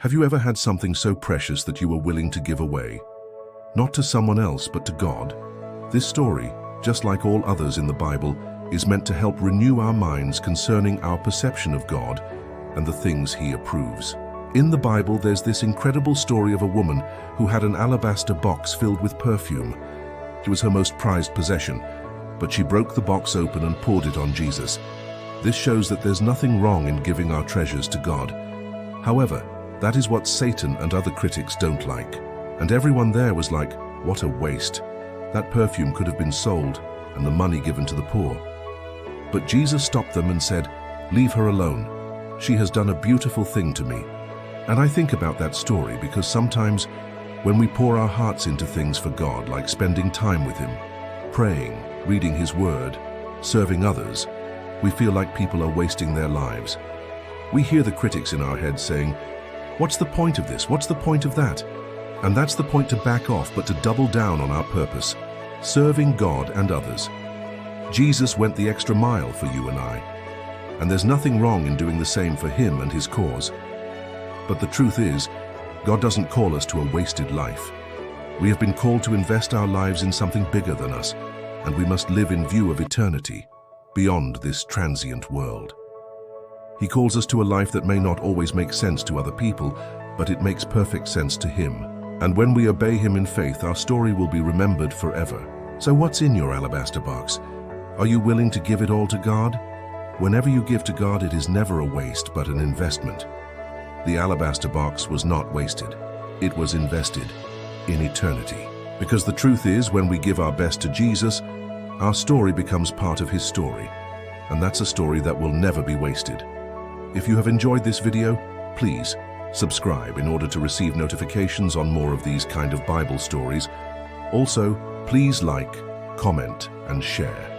Have you ever had something so precious that you were willing to give away? Not to someone else, but to God? This story, just like all others in the Bible, is meant to help renew our minds concerning our perception of God and the things He approves. In the Bible, there's this incredible story of a woman who had an alabaster box filled with perfume. It was her most prized possession, but she broke the box open and poured it on Jesus. This shows that there's nothing wrong in giving our treasures to God. However, that is what Satan and other critics don't like. And everyone there was like, what a waste. That perfume could have been sold and the money given to the poor. But Jesus stopped them and said, "Leave her alone. She has done a beautiful thing to me." And I think about that story because sometimes when we pour our hearts into things for God, like spending time with Him, praying, reading His Word, serving others, we feel like people are wasting their lives. We hear the critics in our heads saying, "What's the point of this? What's the point of that?" And that's the point to back off, but to double down on our purpose, serving God and others. Jesus went the extra mile for you and I, and there's nothing wrong in doing the same for Him and His cause. But the truth is, God doesn't call us to a wasted life. We have been called to invest our lives in something bigger than us, and we must live in view of eternity, beyond this transient world. He calls us to a life that may not always make sense to other people, but it makes perfect sense to Him. And when we obey Him in faith, our story will be remembered forever. So what's in your alabaster box? Are you willing to give it all to God? Whenever you give to God, it is never a waste, but an investment. The alabaster box was not wasted. It was invested in eternity. Because the truth is, when we give our best to Jesus, our story becomes part of His story. And that's a story that will never be wasted. If you have enjoyed this video, please subscribe in order to receive notifications on more of these kind of Bible stories. Also, please like, comment, and share.